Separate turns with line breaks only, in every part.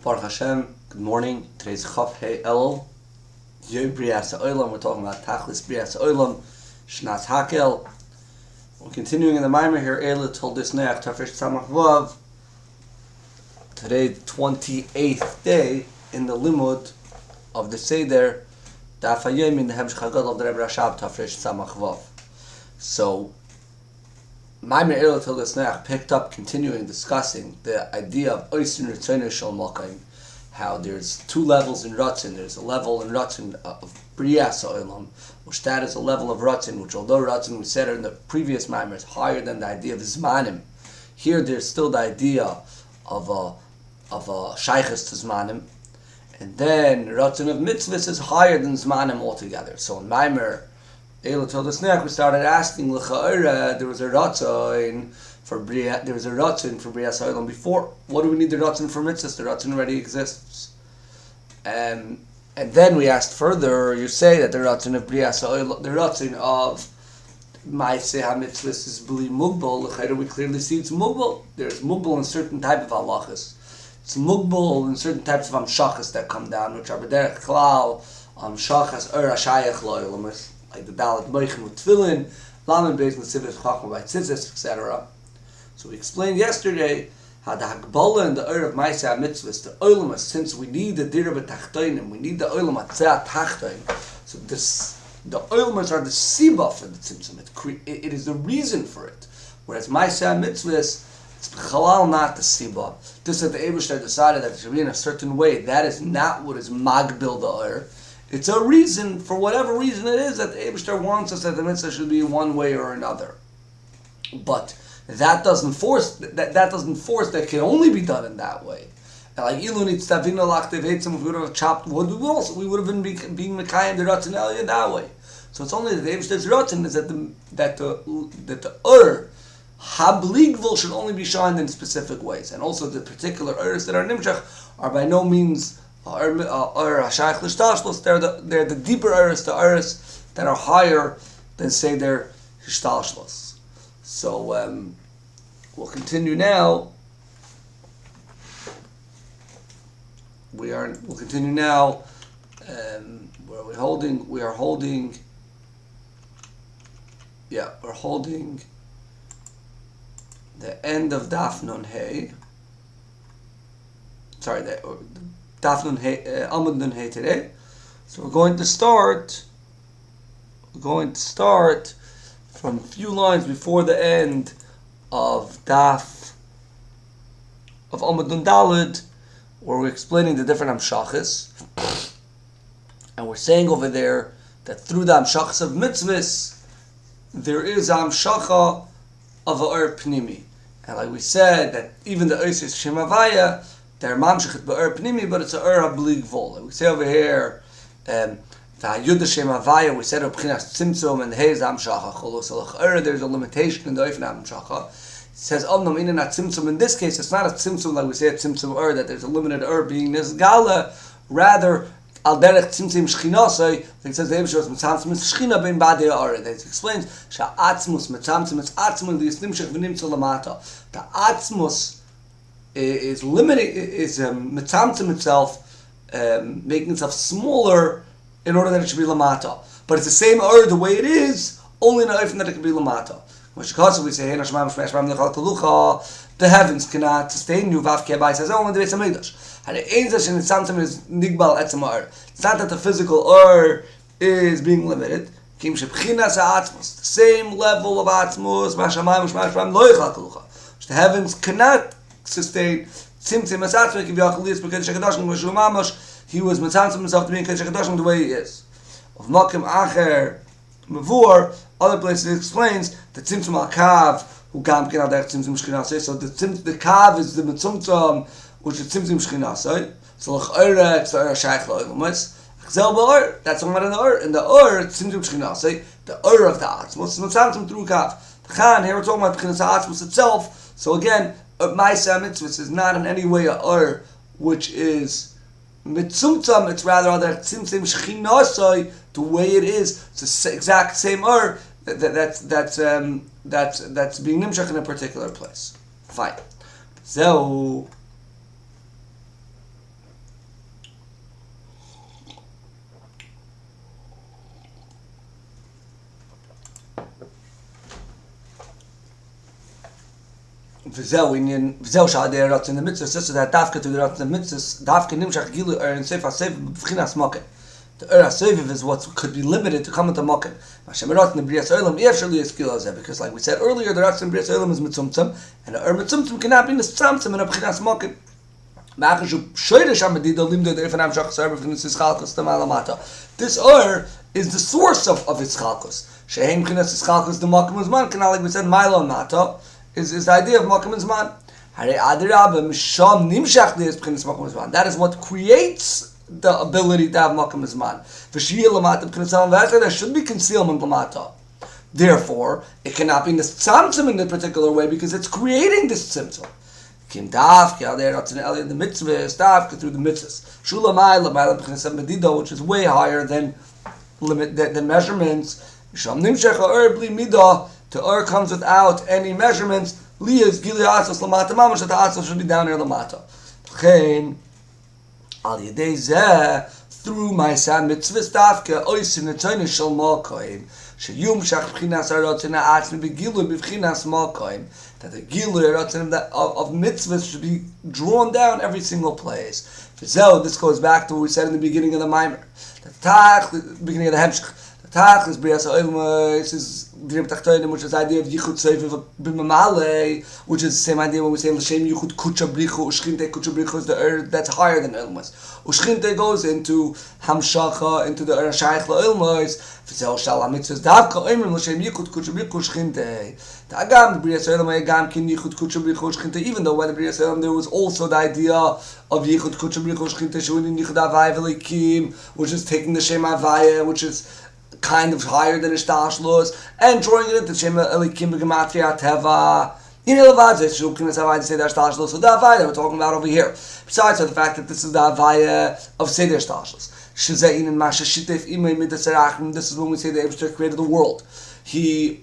Baruch Hashem, good morning. Today's Chaf Hey Elul, Yom Brias Ha'olam. We're talking about Tachlis Brias Ha'olam, Shnas Hakel. We're continuing in the Maamer here, Toldos Tafresh Samach Vov. Today, the 28th day in the Limud of the Seder, Daf Hayom in the Hemshech of the Rebbe Rashab Tafresh Samach Vov. So, Maamer Toldos picked up, continuing discussing the idea of Oysin Ritzono Shel Malkaim, how there's two levels in Ratzin. There's a level in Ratzin of Brias Ha'olam, which that is a level of Ratzin, which although Ratzin we said in the previous Maamer is higher than the idea of Zmanim. Here there's still the idea of a Shaykhis to Zmanim, and then Ratzin of Mitzvahs is higher than Zmanim altogether. So in Maamer we started asking, there was a Ratzin for Brias Ha'olam before. What do we need the Ratzin for mitzvahs? The Ratzin already exists. And then we asked further, you say that the Ratzin of Brias Ha'olam, the Ratzin of Ma'aseh HaMitzvahs is Bli Mugbal. We clearly see it's Mugbal. There's Mugbal in certain type of halachas. It's Mugbal in certain types of Amshachas that come down, which are B'derech Klal, Amshachas Hashayach Lo'olam, like the Dalet Moichin with Tefillin, Lamed Beis Nesivos Chachma by Tzitzis, etc. So we explained yesterday how the Hagbala and the Ur of Ma'aseh HaMitzvahs, the Olam, since we need the Dir of Tachtoinim, we need the Olam Atzeh Tachtoin. So the Olamas are the Siba for the Tzimtzum. It is the reason for it. Whereas Ma'aseh HaMitzvahs, it's B'chalal not the Siba. This is that the Eibishter decided that it should be in a certain way. That is not what is Magbil the Ur. It's a reason, for whatever reason it is, that the Eibishter wants us that the mitzvah should be one way or another. But that doesn't force that it can only be done in that way. And like Ilun Itztavina Lachtev Eitzim, if we would have chopped wood, we would have been being Mekayim the Ratzin Eliyah that way. So it's only the Eibishter's Ratzin is that the Ur Habligvul should only be shined in specific ways. And also the particular Urs that are Nimshach are by no means Ur Hashayach L'Shtashlos. They're the deeper Urs, the Urs that are higher than say their Hishtashlos. So we'll continue now. We'll continue now. Where are we holding? We're holding the end of Daf Nun Hey. Sorry, Daf Nun Hey, Amud Nun Hey today. So we're going to start from a few lines before the end of Daf of Amud Nun Daled, where we're explaining the different Amshachas, and we're saying over there that through the Amshachas of mitzvahs, there is Amshacha of a Ur Pnimi. And like we said, that even the Oisis Shem Havaya, they're Mamshachet B'Ur Pnimi, but it's a Ur Habli Gvol. Like we say over here, the Hayudah Shem Havaya, we said B'chinas Tzimtzum, and the Hey is Amshacha Cholos Alach Ur. There's a limitation in the Oifen Amshacha. It says Omnam Inen at Tzimtzum. In this case, it's not a Tzimtzum like we say at Tzimtzum Ur, that there's a limited Ur being Nisgala. Rather, Al Derech Tzimtzum Shchinasai, like it says the Eibishter was Mitzamtzum Shchina Ben Badei Ur. It explains Sha'atzmus Mitzamtzum It's Atzmus L'Yisnimshech V'Nimtzah Lamata. The Atzmus is limiting, is Mitzamtzum itself, making itself smaller in order that it should be Lamata. But it's the same Ur the way it is, only in a Oifen that it can be Lamata. Because we say, the heavens cannot sustain you. Vav Kebai says, only the Beis HaMikdash. And the Einzash and the Tzamtzum is Nigbal Etzem Ur. It's not that the physical Ur is being limited. Kim Shebchinas HaAtzmus. The same level of Atzmus, Mashamayim, Shmashram, Lo Yichal Kalucha. The heavens cannot sustain Tzimtzim as Atzmus, Kivyach Elias, B'Kedesh HaKadoshim, V'Shu Mamash. He was Mitzamtzum himself to be in Kedesh HaKadoshim the way he is. Of Makim Acher, Mavur, other places it explains the Tzimtzum al-Kav, who Gam Ken Al-Derech Tzimtzum Shchinasei. So the Kav is the Mitzumtzum, which is Tzimtzum Shchinasei. So L'ch'Eira, it's the Ur Shaykh L'Oilumis. Chzel B'Ur, that's what in the Ur. In the Ur, it's Tzimtzum Shchinasei, the Ur of the Atzmus, it's Mitzamtzum through Kav. The Chan, here we're talking about B'chinas HaAtzmus itself. So again, Ma'aseh HaMitzvahs is not in any way a Ur, which is Mitzumtzum, it's rather other Tzimtzum Shchinasei, the way it is. It's the exact same Ur that's being Nimshach in a particular place. Fine. So וזהו עניין, וזהו שעדי הרצון המצווה, so that דווקא through the רצון המצווה, דווקא נמשך גילוי אור אינסוף הסבב בבחינת מוקר. The Ur HaSovev is what could be limited to come into Mokim. Hashem Erotzen in B'rias Olam, Yefshar Li Yeskil Hazeh, because like we said earlier, the Ratzon in B'rias Olam is Mitzumtzum, and the Ur Mitzumtzum cannot be Nitzamtzum in a B'chinas Mokim. This Ur is the source of its Chalkos. Shehem B'chinas Chalkos, the Mokim Zman, cannot, like we said, Milo and Mata, is the idea of Mokim Zman. That is what creates the ability to have Makam Zman. There should be concealment lamata. Therefore, it cannot be nitzamtzim in a particular way because it's creating this tzimtzum. Kim daf, the mitzvah is daf through the mitzvahs. Shulamai, lamayla b'chinas medido, which is way higher than measurements. Sham nimshech ha'ur bli midah, to ur comes without any measurements. Li is gili atzos lamata mamash, that the atzos should be down here lamata. Al yedei zeh, through my son mitzvahs dafka oisim netzoyin shel malkoim sheyum shach b'chinas harotzin ha'atzmi begilui b'chinas malkoim, that the gilui harotzin of mitzvahs should be drawn down every single place. V'zeh, this goes back to what we said in the beginning of the Maimer. The beginning of the Hemshech. The Tach is B'rias Ha'olam, this is which is the idea of Yichud Seviv B'Mamale, which is the same idea when we say L'Shem Yichud Kucha Brichu, Ushchinte Kucha Brichu is the earth that's higher than Ilmas. Ushchinte goes into Hamshacha, into the Ur HaShaych L'Ilmas, V'zeh Shal HaMitzvahs Davka Oimrim L'Shem Yichud Kucha Brichu Ushchinte. Ta'agam, the B'rias Ha'olam Agam Kin Yichud Kucha Brichu Ushchinte, even though when the B'rias Ha'olam there was also the idea of Yichud Kucha Brichu Ushchinte, Shunin Yichud Havaya V'Likim, which is taking the Shem Havaya, which is kind of higher than Ishtashlos, and drawing it into Shema Elikim B'Gematria Teva. In Elevazah, Shulkin is Havaya to Seder Ishtashlos, so the Havaya that we're talking about over here. Besides the fact that this is the Havaya of Seder Ishtashlos. Shezein and Masha Shitef Imei Midas Erachim, this is when we say the Eibster created the world. He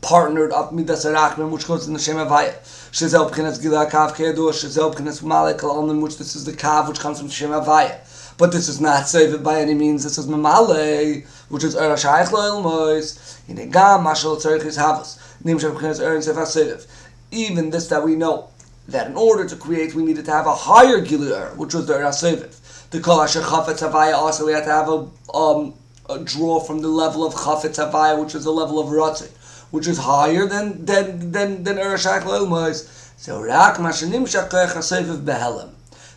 partnered up Midas Erachim, which goes in the Shem Havaya. Shezel B'chinas Gila Kav Kedu, Shezel B'chinas Malek Al-Alman, which this is the Kav, which comes from Shem Havaya. But this is not saved by any means. This is Mamale, which is Ur HaShaych L'Ilmos. Hinegam Mashal Tzarich is Havos. Nimshach B'chinas Ur Insef HaSeviv. Even this that we know, that in order to create, we needed to have a higher Gilu Ur, which was the Ur HaSeviv. The Kol Asher Chafetz Havaya also, we had to have a draw from the level of Chafetz Havaya, which is the level of Ratzin, which is higher than Ur HaShaych L'Ilmos. So Rak Masha Nimshach Koyach HaSeviv Behelem.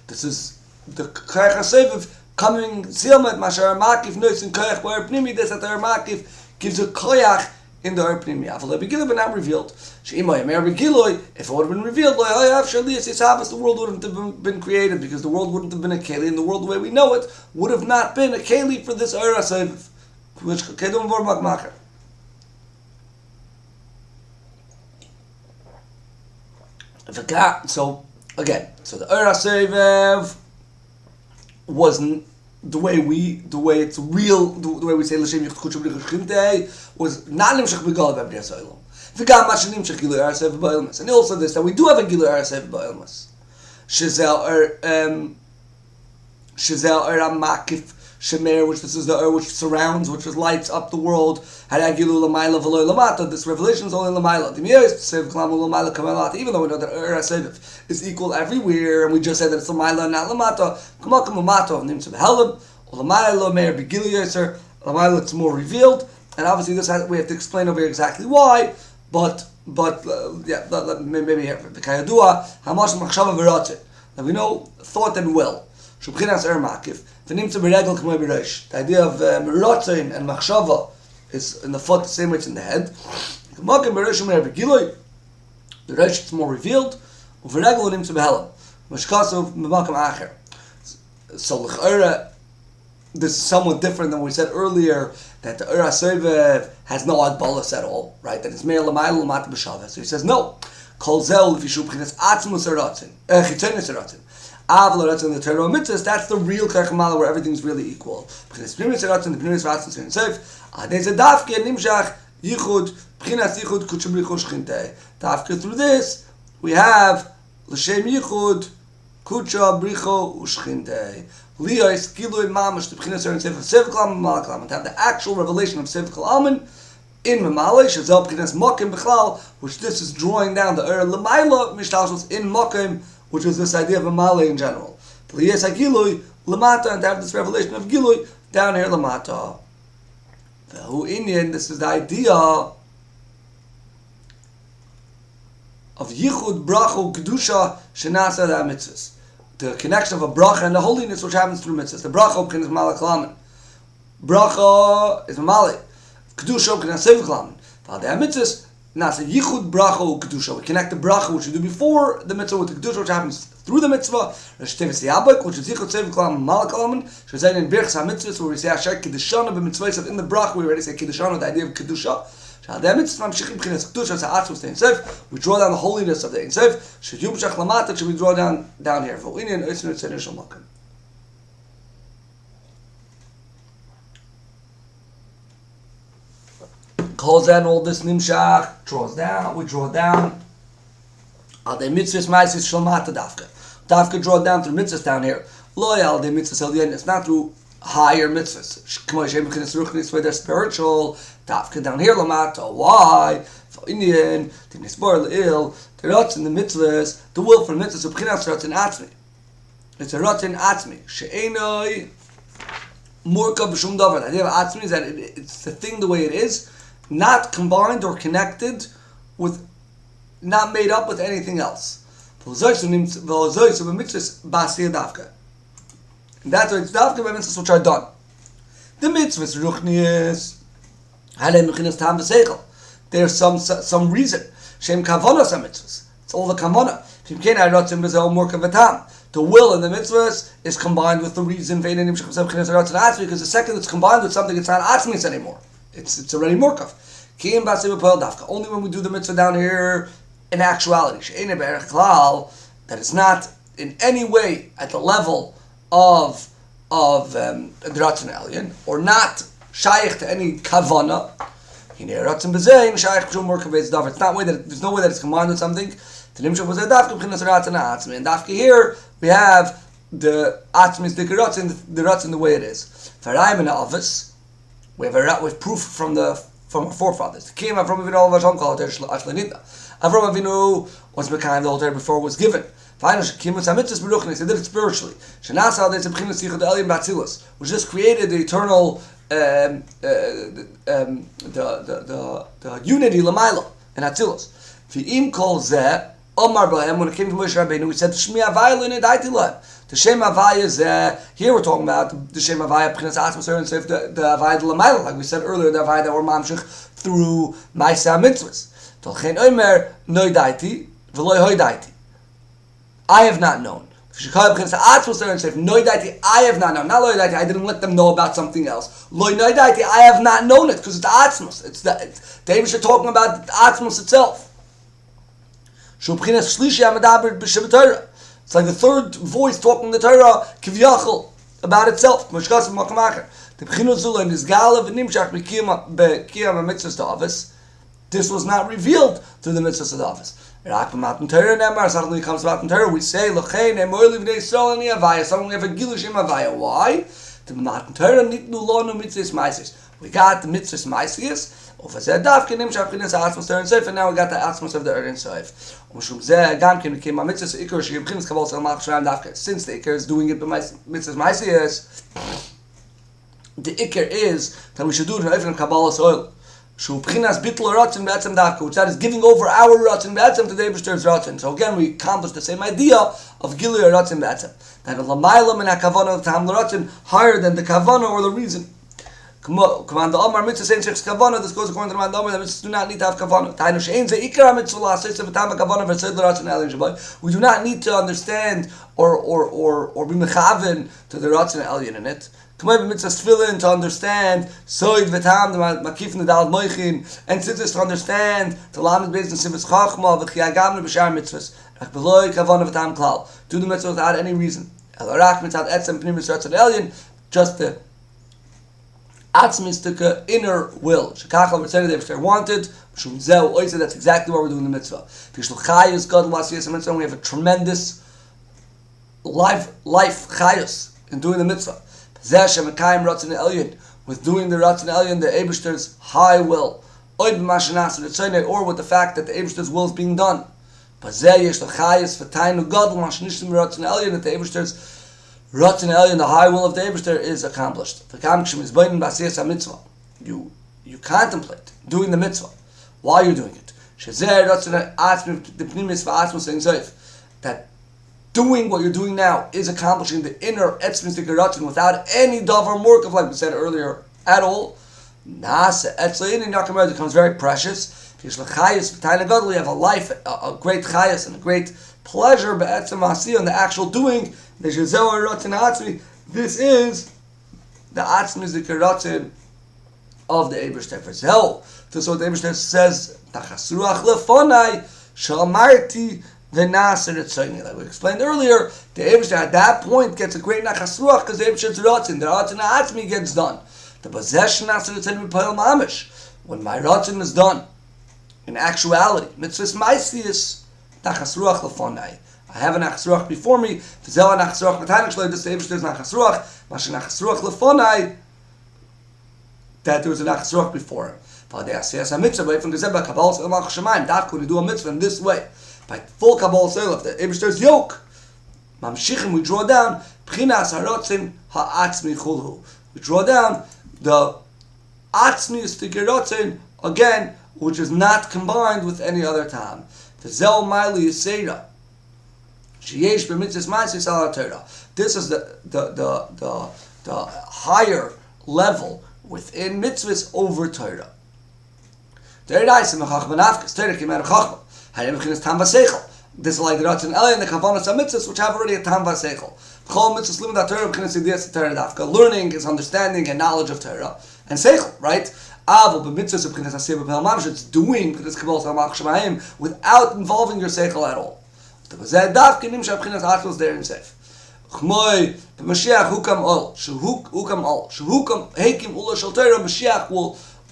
This is the Koyach HaSeviv coming Zilmet Mashar Makif Nois in Koyach Ur Pnimi, this that the Ur Makif gives a Koyach in the Ur Pnimi. Aval Begilui but not revealed. She'imay Amer Begilui, if it would have been revealed, the world wouldn't have been created, because the world wouldn't have been a Keli, and the world the way we know it would have not been a Keli for this Ur HaSeviv, which Kedum Vor Magmacher. So again, so the Ur HaSeviv wasn't the way it's real, the way we say L'Shem Yichud Kucha B'Richu Shchinte was not Nimshach B'Gal B'B'rias Ha'olam. V'gam Masha Nimshach Gilu Ur HaSeviv B'Ilmas. And also this, that we do have a Gilu Ur HaSeviv B'Ilmas. Shezel Ur HaMakif Shemer, which this is the Ur which surrounds, which lights up the world. Haragilu L'Mayla V'Loi L'Mata. This revelation is only L'Mayla. D'miyos Seviv Klamu L'Mayla Kamelat. Even though we know that Ur HaSeviv is equal everywhere, and we just said that it's L'Mayla and not L'Mata. K'makam L'Mata of Nimtz B'Helim. Or L'Mayla L'Meir B'Gilu Yoser. L'Mayla it's more revealed. And obviously we have to explain over here exactly why. But maybe here. V'Kayadua Hamash Machshava V'Ratzit. That we know thought and will. Shubchinas Ur Makif. The idea of Meratzin and Machshava is in the foot the same way it's in the head. The Reish is more revealed. So this is somewhat different than we said earlier, that the Ur HaSeviv has no Agbalas at all, right? That it's Meir L'Mayla L'Mata B'Shaveh. So he says no. Kol Zel L'Fishu B'chinas Atzmus Eratzin. Chitzenis Eratzin. That's in the Torah mitzvahs. That's the real Kachmala where everything's really equal. Because the Pnimis Ratzon, the Pnimis Ratzon, and Seif. There's a Dafke Nimshach Yichud B'chinas Yichud Kucha B'Richu Shchinte. Dafke through this we have L'Shem Yichud Kucha B'Richu Shchinte. Liyos Gilui Mamash the B'chinas Seif Seif Klam Malaklam. To have the actual revelation of Seif Kalaman in Mamale, Shazel P'chinas Mokim B'chlal, which this is drawing down the Lamaila Mishtalshus in Mokim, which is this idea of Mamale in general. L'yes HaGilui, Lamata, and to have this revelation of Gilui down here Lamata. V'hu Inyan, this is the idea of Yichud Bracha Kedusha Shenasa Da Mitzvahs. The connection of a bracha and the holiness which happens through mitzvahs. The bracha is Malach Laman. Bracha is Mamale. Kedusha can save Laman. The mitzvahs, Nasa Yichud Bracha Kedusha. We connect the bracha which we do before the mitzvah with the Kedusha which happens through the mitzvah. Rishtevis Yabak, which is Yichud Save Laman, Malach Laman. Shazayin in Birchs HaMitzvahs, where we say Asher Kedushana b'mitzvahs. In the bracha we already say Kedushana, the idea of Kedusha. We draw down the holiness of the Ein Sof. Should we draw down here? Calls in all this Nimshach, draws down, we draw down. The mitzvahs ma'asis shalmata dafka. Dafka draw down through mitzvahs down here. Loyal the mitzvahs elyon. It's not through higher mitzvahs. Where they're spiritual. Dafka down here lamata. Why? For Indian, the nisbar le'il, the rots in the mitzvahs, the will for mitzvahs of b'chinas rotin atzmi. It's a rotin atzmi. She'enoi murka b'shum davar. The idea of atzmi is that it's the thing the way it is, not combined or connected with, not made up with anything else. And that's why it's dafka by mitzvahs which are done. The mitzvahs ruchnius. There's some reason. Shem kavanas mitzvahs. It's all the kavana. The will in the mitzvahs is combined with the reason because the second it's combined with something, it's not atzmis anymore. It's already morkav. Only when we do the mitzvah down here in actuality, that it's not in any way at the level of the Ratzon Elyon, or not shaykh to any kavana. It's not way that there's no way that it's combined with something. And dafka here we have the atzmis the ratzon the way it is. We have proof from our forefathers. Avram Avinu was Mekayim the whole Torah before it was given. They did it spiritually. Which just created the eternal the unity Lamaila and Atzilus. V'im kol zeh Omar Bahem, when it came to Moshe Rabbeinu, we said Shmi Havaya L'Nedaiti Lahem. The Shem Havaya is here we're talking about the Shem Havaya P'chinas Atzmos and Seif the Havaya L'Lamaila, like we said earlier, the Havaya that were Mamshech through Ma'aseh Mitzvahs. Tolchein Omer Noidaiti V'Loi Hoidaiti. I have not known. I have not known. Not Loidaiti, I didn't let them know about something else. Loidaiti, I have not known it because it's Atzmos. It's the David are talking about Atzmos itself. It's like the third voice talking the Torah, Kivyachol, about itself. The this was not revealed through the mitzvahs of the office. Suddenly comes about in Torah, we say, suddenly we have a Gilush in Havaya. Why? We got the mitzvahs Maisius, and now we got the Atzmos of the Ur Sof. Since the Iker is doing it by mitzvahs Maisius, the Iker is that we should do it in Kabbalah's oil. Which that is giving over our Ratzin Be'etzem to the Eibishter's Ratzin. So again, we accomplish the same idea of Gilui Ratzin Be'etzem. That a Lamaylam and a Kavana of Tam Ratzin higher than the Kavana or the reason. Command the Omar Mitzvah saying Kavana, this goes according to the Omar, that mitzvahs do not need to have Kavana. We do not need to understand or be mechaven to the Ratzin Elyon in it. To understand Soid V'Tam, the Makif Nedal Moichin, and Tzitzis to understand the Lamed Beis and Sivas Chachma, V'Chiagam B'Shar Mitzvahs, Beloy Kavan V'Tam Klal. Do the mitzvah without any reason. Elarak Mitzvah Etzem Pnimis Ratzon Elyon, just the Atzmistika inner will. Shekach L'Mitzvah if they wanted. Shum Zeu Oise, that's exactly what we're doing in the mitzvah. V'Shlchayus God L'Asiyas Mitzvah, we have a tremendous life chayus in doing the mitzvah. With doing the Ratzon Elyon, the Eibishter's high will or with the fact that the Eibishter's will is being done. That the Eibishter's Ratzon Elyon, the high will of the Eibishter, is accomplished. You contemplate doing the mitzvah while you're doing it. That doing what you're doing now is accomplishing the inner etzmistic ratzon without any davar murkav, like we said earlier, at all. It becomes very precious. We have a life, a great chayas and a great pleasure, but on the actual doing, this is the atzmistic ratzon of the Eibishter. This is what the Eibishter says. Like we explained earlier, the Eibishter at that point gets a great nachas ruach because the Eibishter's ratzon, the ratzon ha'atzmi gets done. The possession nasser ritzon b'poel mamish, when my ratzon is done, in actuality, mitzvahs ma'asiyos nachas ruach lefonai. I have a nachas ruach before me. V'zeh nachas ruach v'tainach shloi. This Eibishter's nachas ruach, mashe nachas ruach lefonai, that there was a nachas ruach before him. When you do a mitzvah in this way, by full Kabbalah Seilaf, the Eibishter's yoke, Mamshichim, we draw down, Pchinas haratzin ha'atzmi chulhu. We draw down the atzmi stikiratzin, again, which is not combined with any other time. The zel maili yisera, sheyesh b'mitzvahs ma'asis ala Torah. This is the higher level within mitzvahs over Torah. This is like the Ratzon Elyon and the Kavanas HaMitzvahs, which have already a Tam V'Seichel. Learning is understanding and knowledge of Torah and Seichel, right? It's doing without involving your Seichel at all. There in Seif. Mashiach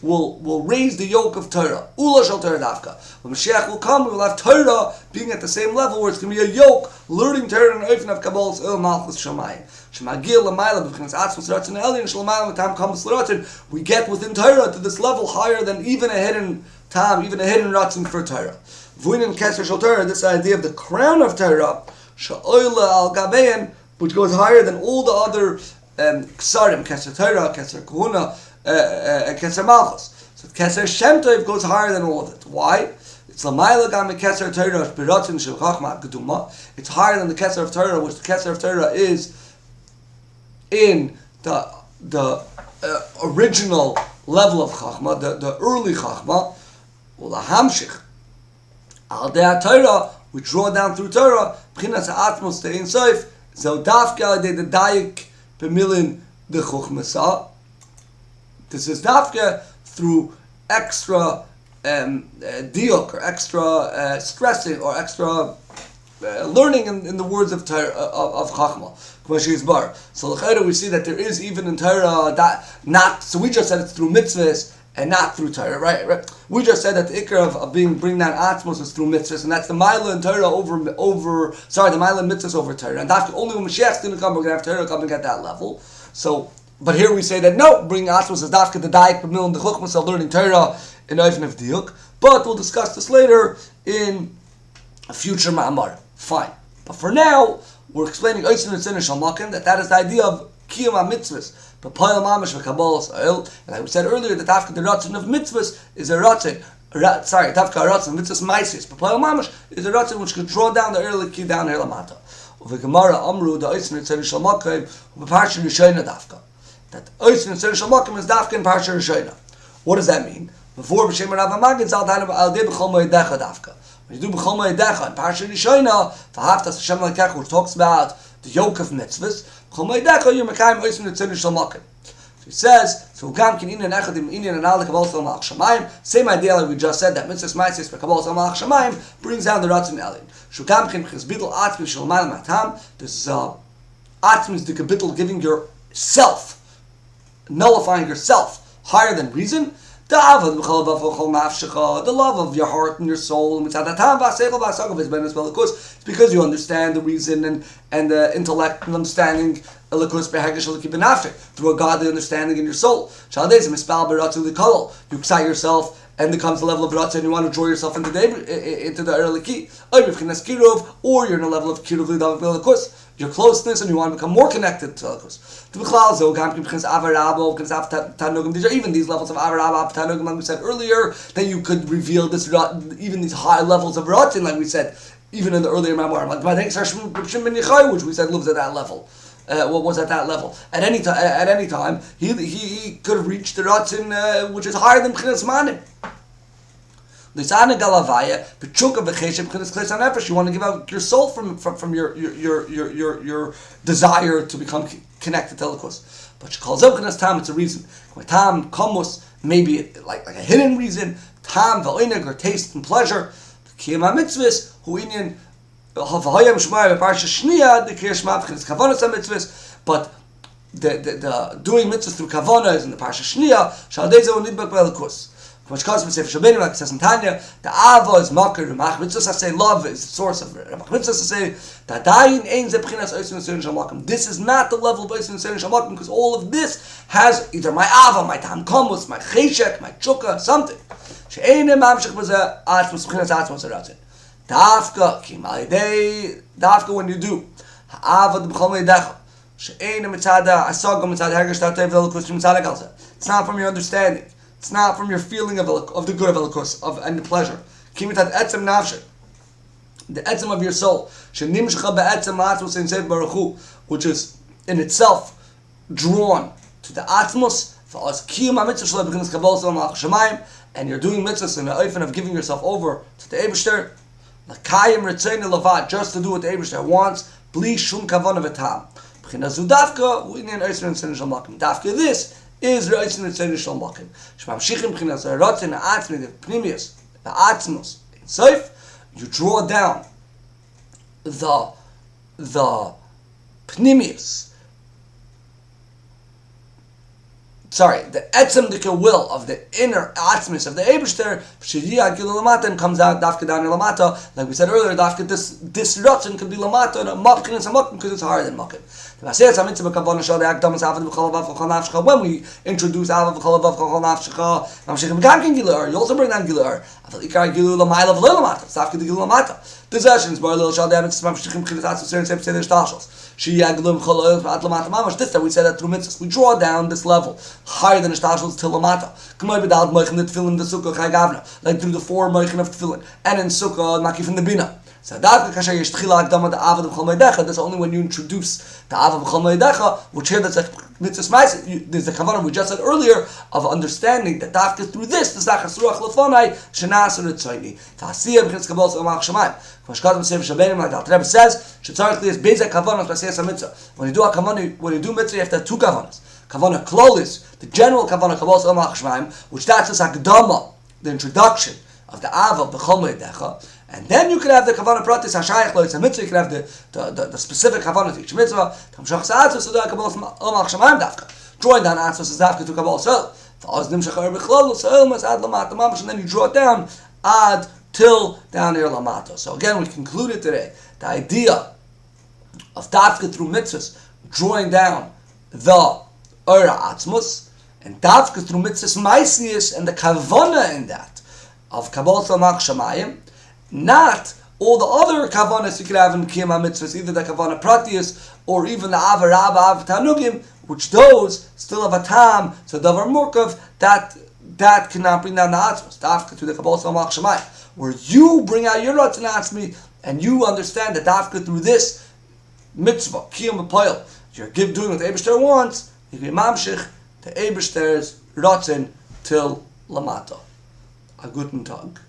will raise the yoke of Torah. Ula shel Torah dafka. When Mashiach will come, we will have Torah being at the same level where it's going to be a yoke, learning Torah and oifen of Kabbalah's il malchus shamayim. Shemagil l'mayla b'chnas atzmus ratzon elyon sh'lamayla v'tam kamas l'ratzon. We get within Torah to this level higher than even a hidden tam, even a hidden ratzon for Torah. V'uinin keser shel Torah, this idea of the crown of Torah, sha'oila al gabein, which goes higher than all the other ksarim, keser Torah, keser kuhuna, Keser Malchus. So Keser Shem Tov goes higher than all of it. Why? It's Lamayla Gam Keser Torah Biratzin Shel Chachma Geduma. It's higher than the Keser of Torah, which the Keser of Torah is in the original level of Chachma, the early Chachma. Well, the Hemshech Al Dei Torah, we draw down through Torah. B'chinas Ha'atmos Te'in Soif Zel Dafke Al Dei the Dayik B'milin the Chuchmasa. This is dafka through extra diuk, or extra stressing, or extra learning in the words of Torah, of Chachma. So l'chayra we see that there is even in Torah that not. So we just said it's through mitzvahs and not through Torah, right? We just said that the ikar of bringing down atzmos is through mitzvahs, and that's the mila in Torah the mila in mitzvahs over Torah. And dafka only when Mashiach's going to come, we're going to have Torah coming at that level. So. But here we say that no, bringing atzmos is dafka the daik b'mil and the chuchmas of learning Torah in oifen of diuk. But we'll discuss this later in a future ma'amar. Fine. But for now, we're explaining oisin and sin shalmakim, that is the idea of kiyum ha-mitzvahs. But poil mamish v'kabbalas oil. And like we said earlier, that dafka the ratzon of mitzvahs is a ratzon. Dafka a ratzon mitzvahs maisis. But poil mamish is a ratzon which could draw down the early key down here lamata. Uv'gemara amru the oisin and sin shalmakim u'b'parshin rishayna dafka. That oisin and sin shalmakim is dafka in parsha rishayna. What does that mean? Before b'shem Rav Magid zal dainu al dei b'chol moedecha dafka. When you do b'chol moedecha in parsha rishayna, v'haftas Hashem l'kech, which talks about the yoke of mitzvahs, b'chol moedecha you're mekayim oisin and sin shalmakim. He says, so gam kin inen echadim inen and al kabbalas al malach shamayim. Same idea like we just said, that mitzvahs maisis kabbalas al malach shamayim brings down the ratzon elin. Shugam kin chizbidl atzmi shalmayim matam. This is atzmi is the kapitel giving yourself, nullifying yourself higher than reason. The love of your heart and your soul. It's because you understand the reason and the intellect and understanding through a godly understanding in your soul. You excite yourself and it comes to the level of Ratzin, and you want to draw yourself into the early key. Or you're in a level of Kiruv Lidavik Belakus, your closeness, and you want to become more connected to Belakus. These are even these levels of Avarab, Tanugim, like we said earlier, that you could reveal this, even these high levels of Ratzin, like we said, even in the earlier memoir, which we said lives at that level. What was at that level? At any time, he could have reached the Ratzin, which is higher than B'chinas Manim. You want to give out your soul from your desire to become connected to Elikus. But she calls out Tam, it's a reason. Tam, Kamus, maybe like a hidden reason. Tam, V'oinig, or taste and pleasure. Kiyama mitzvahs, Hu'inyan, but the doing mitzvahs through kavanah is in the parsha shniya. Which causes like it says in Tanya, the ava is makar remach mitzvahs. I say love is the source of remach mitzvahs. I say that this is not the level of oisin serin shamakim, because all of this has either my ava, my tam kamus, my cheshek, my chukka, something. She'einem mamshich b'zeh atzmos b'chinas atzmos aratzin. Dafka when you do ha'ava d'b'chol me'edecha she'einem mitzada asaga mitzada hergesh ta'tev v'elikus mitzada galzeh. It's not from your understanding. It's not from your feeling of the good of elikus and the pleasure. Kimitat etzem nafsheh, the etzem of your soul, she'nimshcha be'etzem atzmos insev baruchu, which is in itself drawn to the atzmos. V'az kiyum ha'mitzvah shelo b'chinas kabbalas malach shamayim, and you're doing mitzvahs in the oifen of giving yourself over to the Eibishter. L'kayim ritzayne lavad, just to do what the Eibishter wants. Bli shum kavanah v'tam. B'chinazu dafka u'inyan oisin ritzayne shel makim. Dafka this is oisin ritzayne shel makim. Shmamshichim b'chinas ha'ratzin ha'atzmi the pnimius ha'atzmos in seif. You draw down the pnimius. The etzem will of the inner atzmis of the Eibishter, sh'yiyah gilu lamata, and comes out dafka down in lamata. Like we said earlier, dafka this ratzin could be lamata and a makim and a makim because it's higher than makim. When we introduce Avav V'chol V'chol Nafshecha, Mamshechim Gamkin Gilur, you also bring down Gilur. Aval Ikar Gilu L'mayla V'lo Lamata. Dafka the Gilu Lamata. The sessions bar Lil Shal Damage Mamshechim Chilatas V'Serin Sep Seder Shtashos. Shiyah Gilu V'chol Oil V'at Lamata Mamash. This time we said that through mitzvahs we draw down this level higher than the Shtashos till Lamata. K'may B'dal Moichin the Tefillin the Sukkah Chai Gavna, like through the 4 Moichin of Tefillin, and in Sukkah Makif in the Bina. So that's only when you introduce the Ava B'chol Me'edecha, which here that's like mitzvah ma'aseh. There's the kavanah we just said earlier of understanding that dafka through this the zachas ruach lefonai shenas u'ritzayni ta'asiyah b'chinas kabbalas Samach Vov. Like the Rebbe says, shetzarich is basic kavanah b'asiyas mitzvah. When you do mitzvah, you have to have 2 kavanahs. Kavanah klolis, the general kavanah kabbalas Samach Vov, which that's just hakdama, the introduction of the Ava B'chol Me'edecha. And then you could have the kavanah pratis hashayich lo yitzah mitzvah. You could have the specific kavanah to each mitzvah. Tamshach sa'atzos so that kabbalas Samach Vov dafka. Drawing down atzos is dafka to kabbalas soil. V'az nimshach ar b'chlol soil mas ad lamata mamash, and then you draw it down ad till down here lamata. So again, we concluded today the idea of dafka through mitzvahs, drawing down the ora atzmos, and dafka through mitzvahs ma'asiyos, and the kavanah in that of kabbalas Samach Shamayim. Not all the other kavanas you could have in Kiyam HaMitzvahs, either the kavana pratius or even the Avarab Av Tanugim, which those still have a tam, so davar murkav, that cannot bring down the atzmos. Dafka to the kabbalas Samach Shamayim, where you bring out your ratzon atzmi and you understand that dafka through this mitzvah Kiyam HaPoil, you're doing what the Eibishter wants. You can mamshich the Eibishter's ratzon till lamata. A guten Tag.